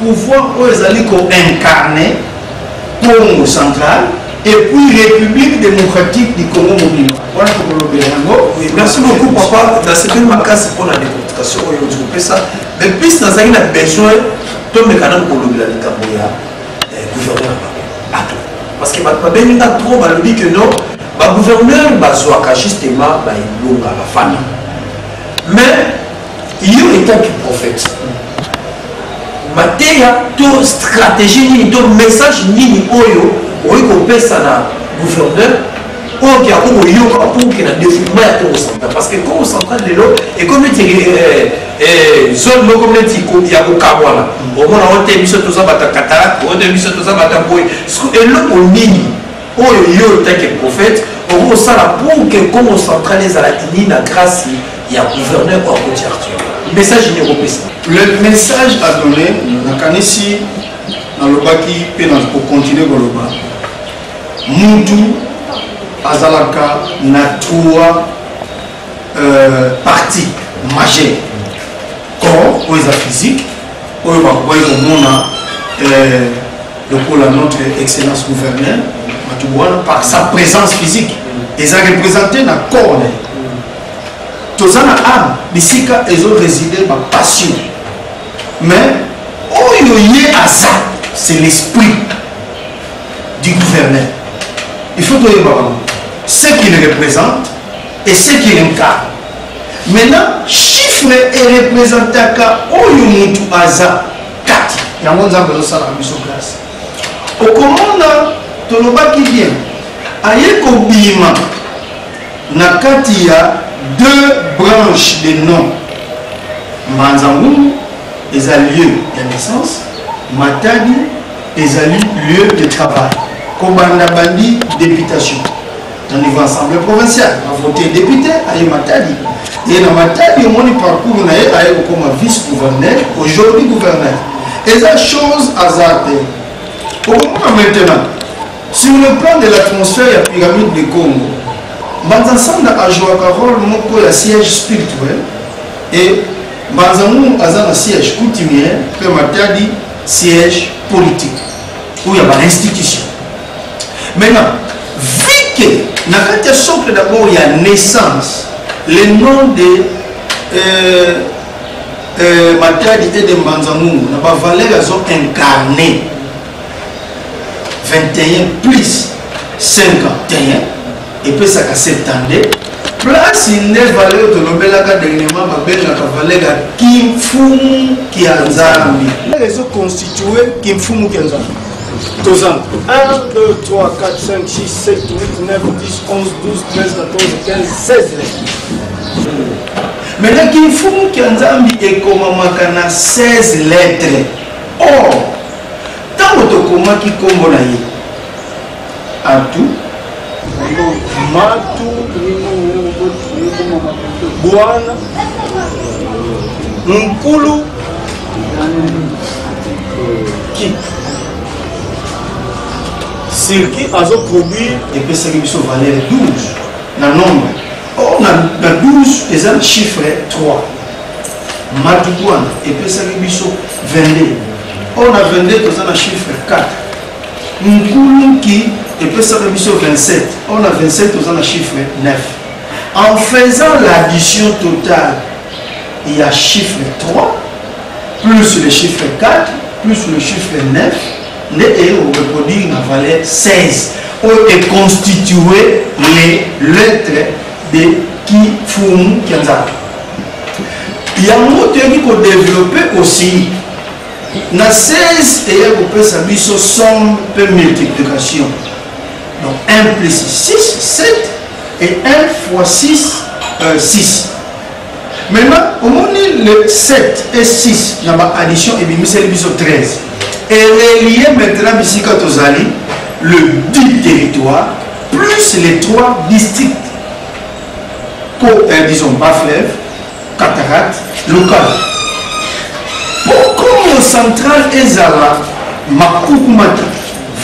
pouvoir où ils allaient incarner Congo central et puis République démocratique du Congo mobile. Voilà pour le Bélango. Merci beaucoup, papa. Dans cette même case pour la décortication, on ça. Mais plus dans un besoin, tout le canal pour le gouverneur. Parce que il y a trop dit que non, le gouverneur va justement la famille. Mais il y a un état qui prophète. Il y a une stratégie, un message, ça na gouverneur pour qu'il y ait un développement parce que quand on s'entend de l'eau et comme les zones comme les tico il y a au Kawana au moins on a mis sur tout ça batacata on a mis sur tout ça bataboy et l'eau au nini oh yo tant que prophète on va ça pour que comme on centralise à la Guinée grâce il y a gouverneur au côté Arthur le message est européen le message à donner dans Kanisi dans le baki pour continuer dans le bas Moutou Azalaka na trois parties majeures. Corps, pour les physique, pour notre excellence gouverneur, par sa présence physique, ils ont représenté na corps. Tous en âme, ici ils ont résidé ma passion. Mais, c'est l'esprit du gouverneur. Il faut que ce qu'il représente et ce qu'il incarne. Maintenant, chiffre est représenté à Oyumutu Aza 4. Il y a un monde au commandant, Toloba qui vient. Ayeko Bima, Nakati a deux branches de nom. Manzamou, les lieu de naissance. Matadi, les lieu de travail. Kobanda Bandi, députation. Dans le niveau assemblée provinciale, on a voté député, à Matadi. Et dans Matadi, on a parcours comme vice-gouverneur, aujourd'hui gouverneur. Et la chose hasardée. Maintenant, sur le plan de l'atmosphère, il y a la pyramide de Congo. Banzansan a joué un rôle de siège spirituel. Et Banzamou a un siège coutumier, que Matadi, siège politique. Où il y a l'institution. Maintenant, vu que dans le socle d'abord il y a naissance, le nom de Matadi et de Mbanzamou, n'a pas valeur incarné 21 plus 51 et puis ça a 70 place une valeur de l'obélaga dernièrement ma belle la valeur Kimfumu Kianzambi. Les réseaux constitués Kimfumu Kianzambi. 1, 2, 3, 4, 5, 6, 7, 8, 9, 10, 11, 12, 13, 14, 15, 16 lettres. Maintenant, Kimfumu Kianzambi est comme un 16 lettres. Or, tant que tu as tout, Matu, Bwana, Nkulu, qui circuit a produit et puis ça qui valeur 12 dans le nombre. On a 12 et un chiffre 3. Matouane et puis ça qui 22. On a 22 dans un chiffre 4. Nkulu qui et puis ça qui 27. On a 27 dans un chiffre 9. En faisant l'addition totale, il y a chiffre 3 plus le chiffre 4 plus le chiffre 9. Et on reproduit une valeur 16 où est constitué les lettres de Kimfumu Kianzambi. Il y a un mot qui est développé aussi. Dans 16 et on peut s'habiller sur somme de multiplication. Donc 1 plus 6, 7 et 1 fois 6, 6. Maintenant, au moment le 7 et 6, il y a addition et bien c'est 13. Et relié maintenant ici quand vous allez le 10 territoires plus les 3 districts disons bas-fleuve, cataracte, local. Pourquoi le central est Zala Makoukoumata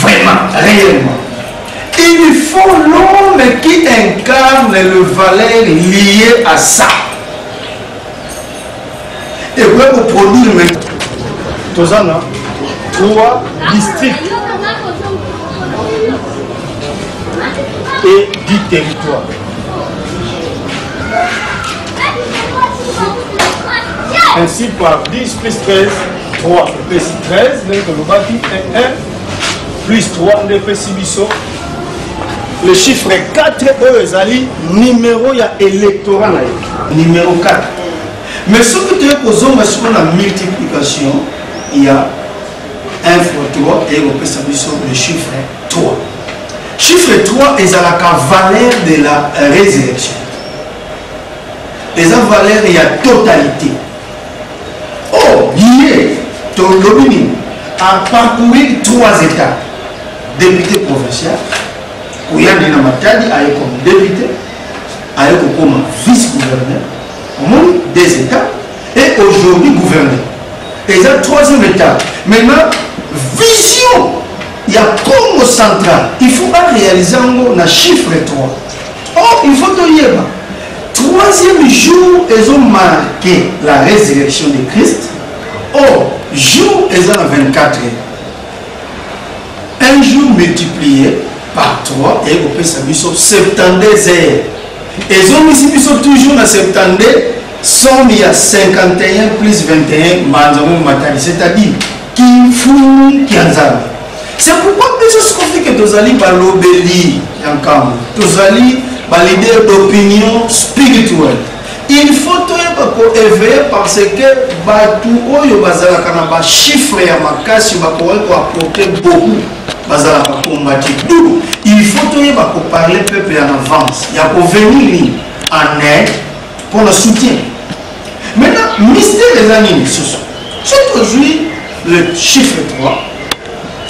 vraiment, réellement il faut l'homme qui incarne le valeur lié à ça. Et vous produire maintenant. 3 districts et 10 territoires. Ainsi, par 10 plus 13, 3. Le PC 13, le 1 plus 3, le PC biso. Le chiffre 4, c'est numéro électoral. Numéro 4. Mais ce que tu as posé, c'est la multiplication, il y a 1 fois 3 et on peut s'appuyer sur le chiffre 3. Chiffre 3 est la valeur de la résurrection. Les valeurs, il y a totalité. Oh, lié, ton lobbying a parcouru 3 étapes. Député provincial, où il y a des Matadi, comme député, comme vice-gouverneur, au monde des États, et aujourd'hui gouverneur. Et la 3e étape. Maintenant, vision, il y a Congo central. Il faut pas réaliser un chiffre 3. Oh, il faut te dire. 3e jour, ils ont marqué la résurrection de Christ. Oh, jour, ils ont 24 heures. Un jour multiplié par 3 et on peut s'amuser sur 72 heures. Ils ont mis toujours dans 72, somme il y a 51 plus 21, c'est-à-dire qui fout qui en a. C'est pourquoi ce qu'on fait que tu allez par l'obéli, tu allez par l'idée d'opinion spirituelle. Il faut te éveiller parce que tout le chiffre et ma casse va apporter beaucoup. Il faut te parler peuple en avance. Il y a pour venir en aide pour le soutien. Maintenant, mystère des années, c'est aujourd'hui le chiffre 3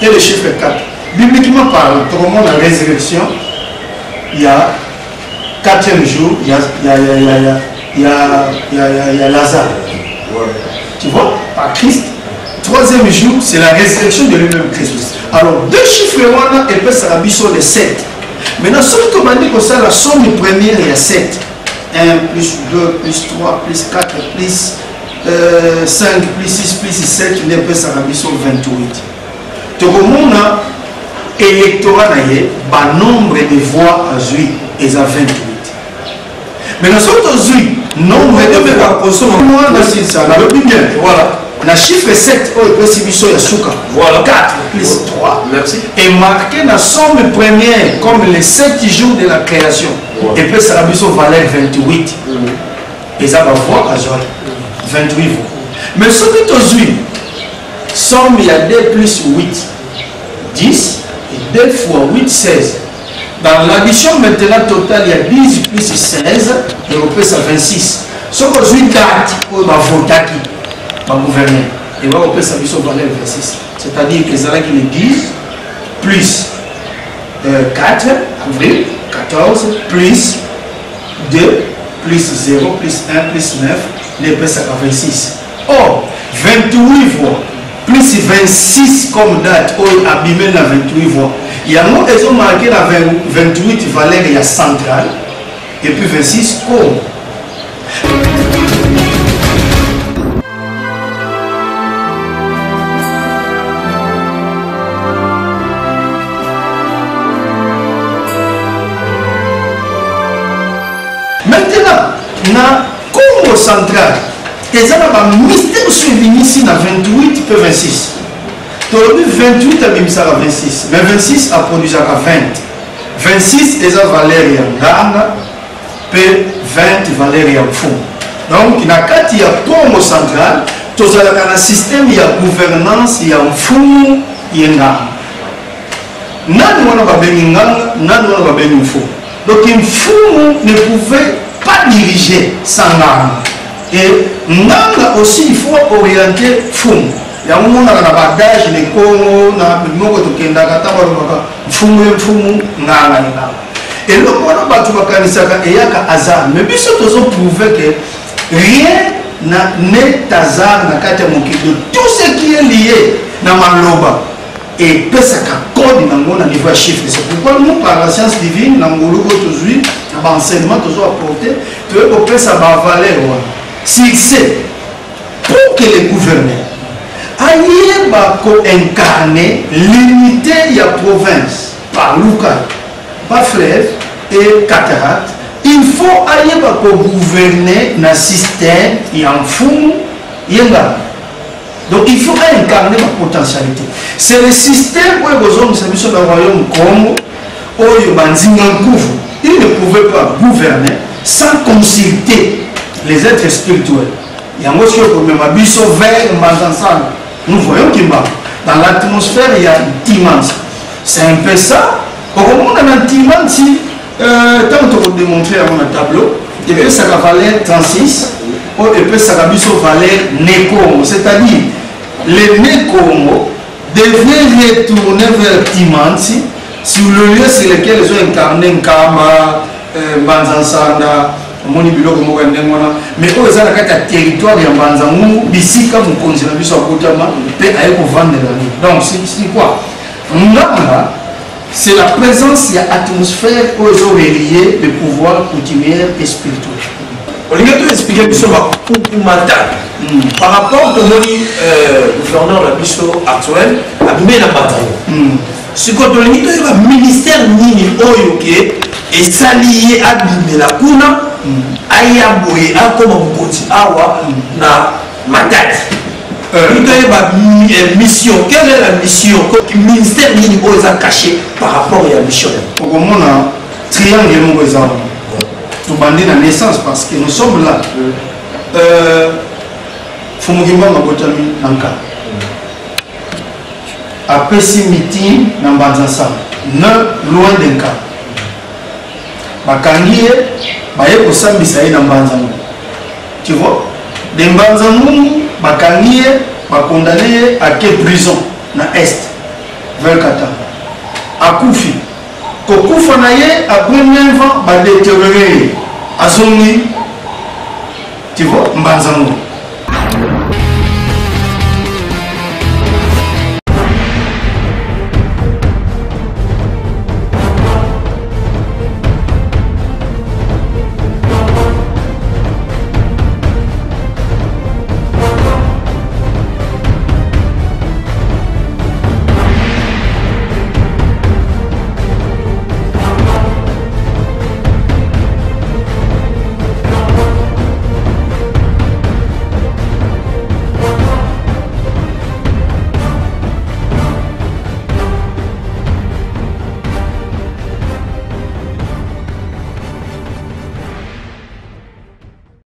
et le chiffre 4. Bibliquement parlant, tout le monde la résurrection, il y a 4e jour, il y a Lazare. Tu vois, par Christ. 3e jour, c'est la résurrection de lui-même Christ. Alors, 2 chiffres, et puis ça va sur les 7. Maintenant, ce que tu m'as dit que ça, la somme première, il y a 7. 1 plus 2 plus 3 plus 4 plus 5 plus 6 plus 7, et puis ça va sur 28. Tout le monde a électorat, le nombre de voix à Zui est à 28. Maintenant, ce que tu nombre de voix à Zui, c'est voilà. Le chiffre 7, voilà. 4 plus 3. Merci. Est marqué dans la somme première comme les 7 jours de la création. Voilà. Et puis ça a sur valeur 28. Et ça va voir à 28 voix. Mais ce que tu as vu, somme il y a 2 plus 8, 10. Et 2 fois 8, 16. Dans l'addition maintenant totale, il y a 10 plus 16. Et on peut ça 26. Ce que tu as date, on va voter qui gouverneur. Et on peut s'appuyer sur valeur 26. C'est-à-dire que ça qui est 10 plus 4, avril, 14, plus 2, plus 0, plus 1, plus 9, les peut ça 26. Or, 28 voix, plus 26 comme date, ou abîmé dans 28 voix. Il y a nous, ils ont marqué la 28 valeur, il y a centrale, et puis 26 comme. Maintenant, dans le Congo central, il y a un mystère suivi ici dans 28 et 26. Tu as vu 28 à 26, mais 26 a produit à 20. 26 est la valeur en gamme, et 20 valeur en fond. Donc, il y a 4 Congo central, tu as un système, il y a gouvernance, il y a un fond, il y a un gamme. Nous avons un fond. Donc, un fou ne pouvait pas diriger sans âme. Et Nanga aussi, il faut orienter fou. Il y a un moment où on a bagage, les Congo, on a un moment où on a fou, Nanga. Et le moment où on a hasard. Mais puis, surtout, on prouve que rien n'est hasard de tout ce qui est lié dans Maloba. Et peut ça code dans le niveau chiffre. C'est pourquoi nous, par la science divine, dans le aujourd'hui, dans l'enseignement toujours apporté, tu veux que ça va valer. Si c'est pour que les gouverneurs ayeba co-incarner l'unité de la province par Luka, par fleuve et cataracte. Il faut ayeba co-gouverner dans le système et en fou. Donc il faut incarner la potentialité. C'est le système où les hommes sont dans le royaume Congo, où il ne pouvait pas gouverner sans consulter les êtres spirituels. Il y a un monsieur nous voyons qu'il dans l'atmosphère il y a Timans. C'est un peu ça. Au moment dans Timans, tant que vous démontrez à mon tableau, et puis ça va valer 36, et puis ça va valer Nekomo. C'est-à-dire, les Nekomo devaient retourner vers Timans sur le lieu sur lequel ils ont incarné Nkama, Banzansanda, mais eux ils ont un territoire de Banzangou, Bissika, vous continuez à vivre vendre. Donc c'est quoi? C'est la présence de l'atmosphère où ils ont relié le pouvoir coutumier et spirituel. On va tout expliquer pour matin. Par rapport au gouverneur de Bisso actuel, abîmé la bataille. Ce qu'on a dit, le ministère Nini Oyoke est salié abîmé la Kuna. Ayaboye akoma mukoti awa na matati. Mission, quelle est la mission que le ministère Nini a caché par rapport à la mission? Au moment triangle tout bandé la naissance parce que nous sommes là. Fumugimba Mabotami Nanka. Après ce meeting, dans Banzasa, loin d'un cas. Bakangiye baye kosambisa ye na Mbanzangu. Tu vois? De Mbanzangu bakangiye bakondamné à quelle prison na est vers Katanga. Akufi. Kokufa na ye après 9 ans ba détériorer azongi. Tu vois? Mbanzangu.